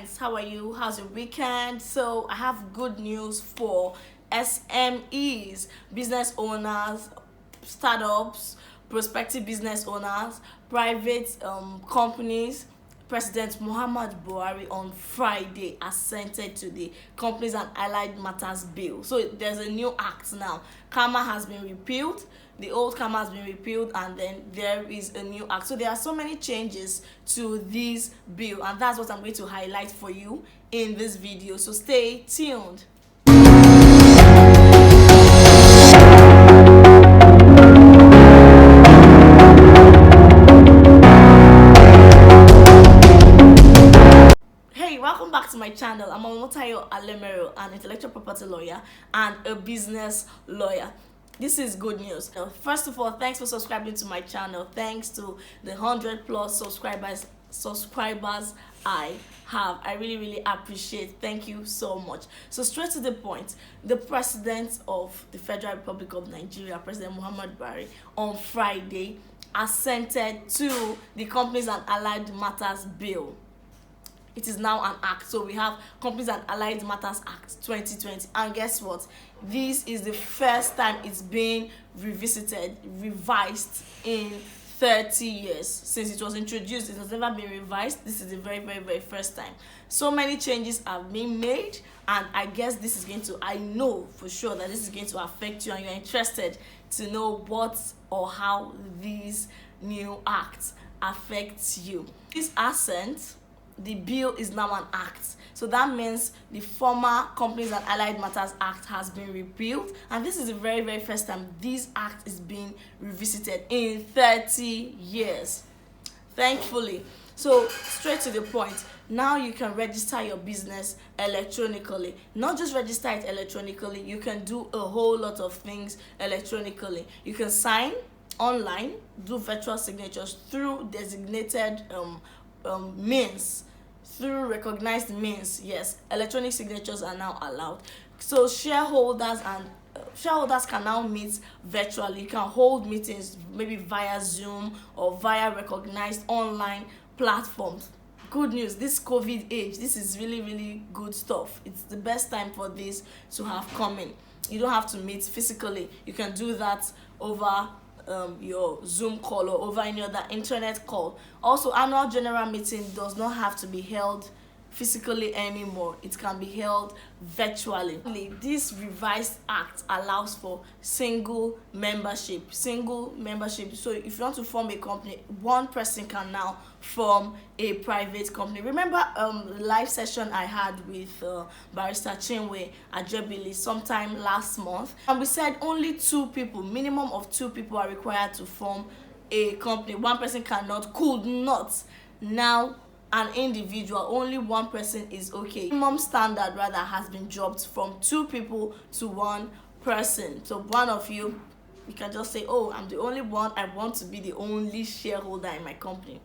friends, how are you? How's your weekend? So I have good news for SMEs, business owners, startups, prospective business owners, private companies. President Buhari on Friday assented to the Companies and Allied Matters Bill. So there's a new act now. CAMA has been repealed. The old CAMA has been repealed, and then there is a new act. So there are so many changes to this bill, and that's what I'm going to highlight for you in this video. So stay tuned. Welcome back to my channel. I'm Mydigitallawyer, an intellectual property lawyer and a business lawyer. This is good news. First of all, thanks for subscribing to my channel. Thanks to the 100+ subscribers I have. I really appreciate. Thank you so much. So straight to the point, the President of the Federal Republic of Nigeria, President Buhari, on Friday assented to the Companies and Allied Matters Bill. It is now an act. So we have Companies and Allied Matters Act 2020, and guess what, this is the first time it's being revised in 30 years. Since it was introduced, it has never been revised. This is the very first time. So many changes have been made, and I guess this is going to, I know for sure that this is going to affect you, and you're interested to know what or how these new acts affect you. This assent, the bill is now an act. So that means the former Companies and Allied Matters Act has been repealed, and this is the very first time this act is being revisited in 30 years, thankfully. So straight to the point, now you can register your business electronically. Not just register it electronically, you can do a whole lot of things electronically. You can sign online, do virtual signatures through designated means, through recognized means. Yes, electronic signatures are now allowed. So shareholders can now meet virtually. You can hold meetings maybe via Zoom or via recognized online platforms. Good news, this COVID age, this is really good stuff. It's the best time for this to have come in. You don't have to meet physically. You can do that over your Zoom call or over any other internet call. Also, annual general meeting does not have to be held physically anymore. It can be held virtually. This revised act allows for single membership. So if you want to form a company, one person can now form a private company. Remember the live session I had with Barrister Chinwe Ajebili sometime last month, and we said only 2 people, minimum of 2 people are required to form a company. One person could not. Now an individual, only one person is okay. Minimum standard rather has been dropped from 2 people to 1 person. So one of you can just say, oh, I'm the only one, I want to be the only shareholder in my company.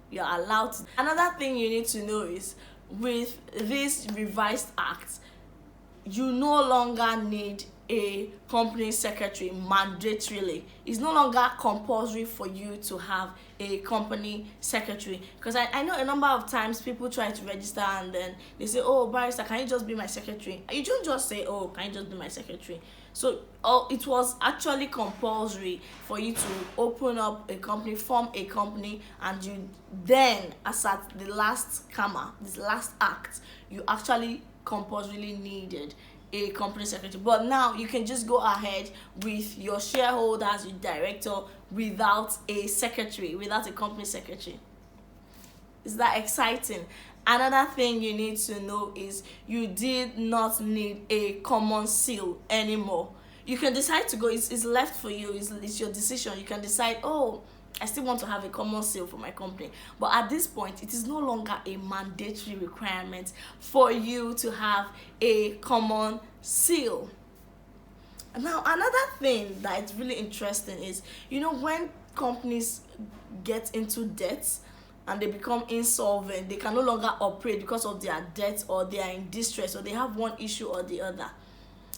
You're allowed to. Another thing you need to know is, with this revised act, you no longer need a company secretary mandatorily. It's no longer compulsory for you to have a company secretary, because I know a number of times people try to register and then they say, oh, barrister, can you just be my secretary? You don't just say, oh, can you just be my secretary? So it was actually compulsory for you to open up a company, form a company, and you then, as at the last CAMA, this last act, you actually compulsorily needed a company secretary. But now you can just go ahead with your shareholders, your director, without a secretary, without a company secretary. Is that exciting? Another thing you need to know is you did not need a common seal anymore. You can decide to go, it's left for you, it's your decision. You can decide, oh, I still want to have a common seal for my company. But at this point, it is no longer a mandatory requirement for you to have a common seal. Now, another thing that is really interesting is, when companies get into debt and they become insolvent, they can no longer operate because of their debt, or they are in distress, or they have one issue or the other.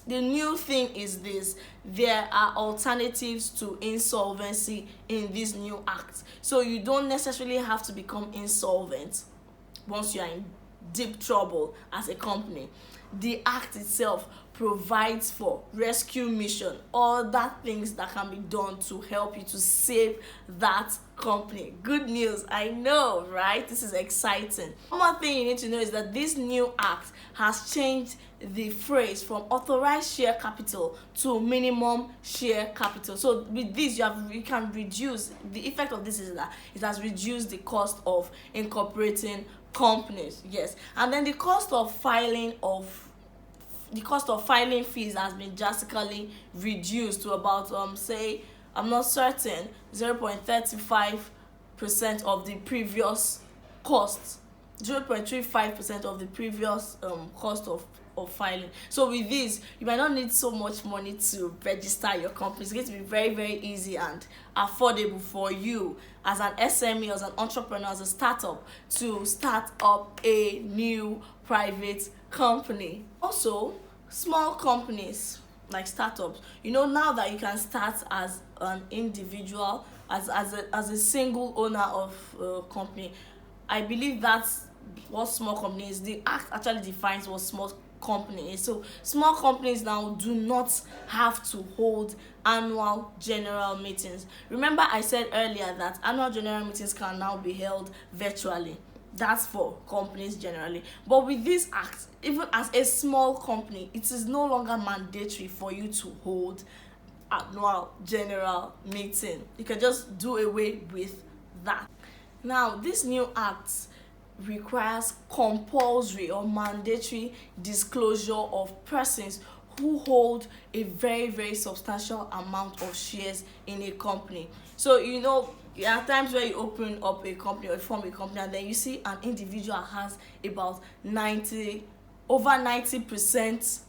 The new thing is this: there are alternatives to insolvency in this new act. So you don't necessarily have to become insolvent once you are in deep trouble as a company. The act itself provides for rescue mission, other things that can be done to help you to save that company. Good news, I know, right? This is exciting. One more thing you need to know is that this new act has changed the phrase from authorized share capital to minimum share capital. So with this, you can reduce the effect of this is that it has reduced the cost of incorporating companies. Yes, and then the cost of filing fees has been drastically reduced to about say, I'm not certain, 0.35% of the previous cost, 0.35% of the previous cost of filing. So with this, you might not need so much money to register your company. It's going to be very, very easy and affordable for you as an SME, as an entrepreneur, as a startup, to start up a new private company. Also, small companies like startups, now that you can start as an individual, as a single owner of a company. I believe that's what small company is. The act actually defines what small company is. So small companies now do not have to hold annual general meetings. Remember, I said earlier that annual general meetings can now be held virtually. That's for companies generally. But with this act, even as a small company, it is no longer mandatory for you to hold annual general meeting. You can just do away with that. Now, this new act requires compulsory or mandatory disclosure of persons who hold a very, very substantial amount of shares in a company. So there are times where you open up a company or form a company, and then you see an individual has about over 90%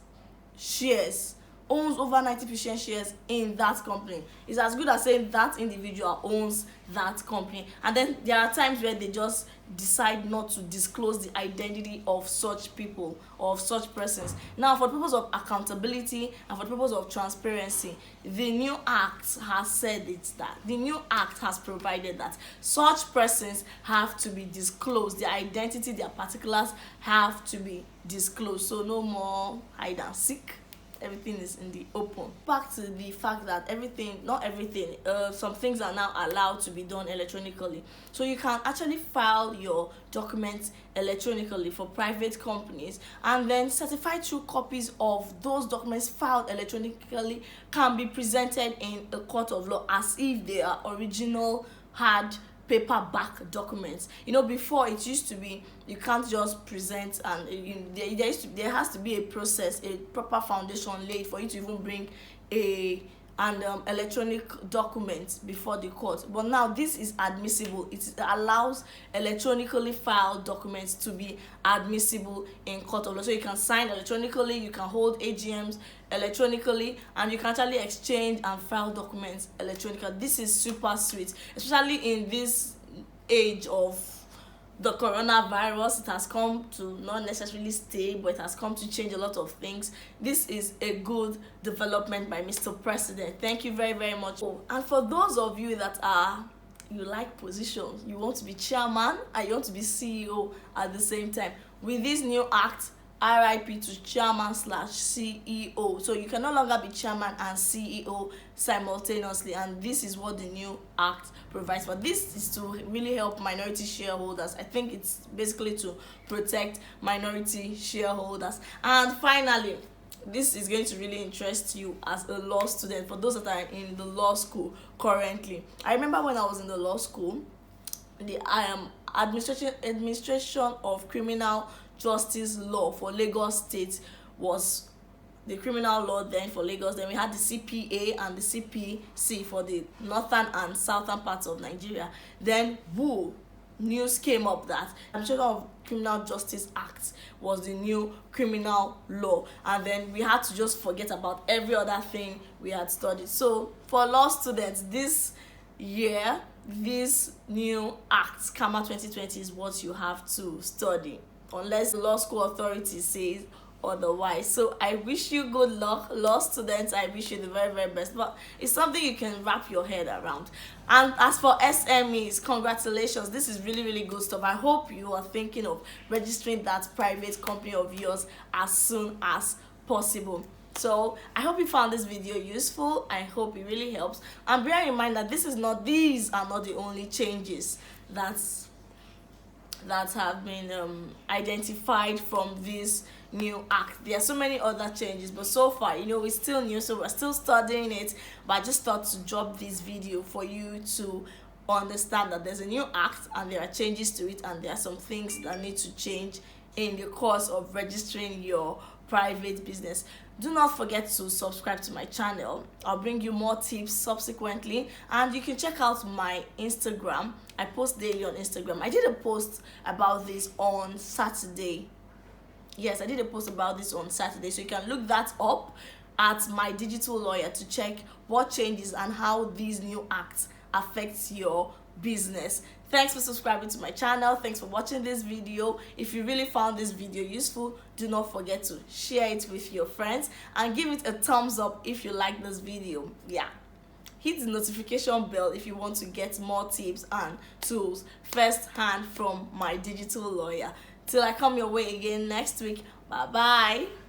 shares, owns over 90% shares in that company. It's as good as saying that individual owns that company. And then there are times where they just decide not to disclose the identity of such people or of such persons. Now, for the purpose of accountability and for the purpose of transparency, the new act has said the new act has provided that such persons have to be disclosed. Their identity, their particulars have to be disclosed. So no more hide and seek. Everything is in the open. Back to the fact that some things are now allowed to be done electronically. So you can actually file your documents electronically for private companies, and then certified true copies of those documents filed electronically can be presented in a court of law as if they are original hard paperback documents. Before it used to be you can't just present, and there has to be a process, a proper foundation laid for you to even bring an electronic document before the court. But now this is admissible. It allows electronically filed documents to be admissible in court of law. So you can sign electronically, you can hold AGMs electronically, and you can actually exchange and file documents electronically. This is super sweet, especially in this age of the coronavirus. It has come to not necessarily stay, but it has come to change a lot of things. This is a good development by Mr. President. Thank you very, very much. And for those of you that you like positions, you want to be chairman and you want to be CEO at the same time, with this new act, RIP to chairman/CEO. So you can no longer be chairman and CEO simultaneously, and this is what the new act provides for. This is to really help minority shareholders. I think it's basically to protect minority shareholders. And finally, this is going to really interest you as a law student, for those that are in the law school currently. I remember when I was in the law school, the administration of criminal justice law for Lagos State was the criminal law then for Lagos. Then we had the CPA and the CPC for the northern and southern parts of Nigeria. Then news came up that Administration of Criminal Justice Act was the new criminal law, and then we had to just forget about every other thing we had studied. So for law students this year, this new act, CAMA 2020, is what you have to study, unless the law school authority says otherwise. So I wish you good luck, law students. I wish you the very, very best, but it's something you can wrap your head around. And as for SMEs, congratulations, this is really, really good stuff. I hope you are thinking of registering that private company of yours as soon as possible. So I hope you found this video useful. I hope it really helps, and bear in mind that these are not the only changes that have been identified from this new act. There are so many other changes, but so far, it's still new, so we're still studying it. But I just thought to drop this video for you to understand that there's a new act and there are changes to it, and there are some things that need to change in the course of registering your private business. Do not forget to subscribe to my channel. I'll bring you more tips subsequently, and you can check out my Instagram. I post daily on Instagram. I did a post about this on Saturday. Yes, I did a post about this on Saturday, so you can look that up at Mydigitallawyer to check what changes and how these new acts affect your business. Thanks for subscribing to my channel. Thanks for watching this video. If you really found this video useful, do not forget to share it with your friends and give it a thumbs up if you like this video. Yeah, hit the notification bell if you want to get more tips and tools first hand from Mydigitallawyer. Till I come your way again next week. Bye bye.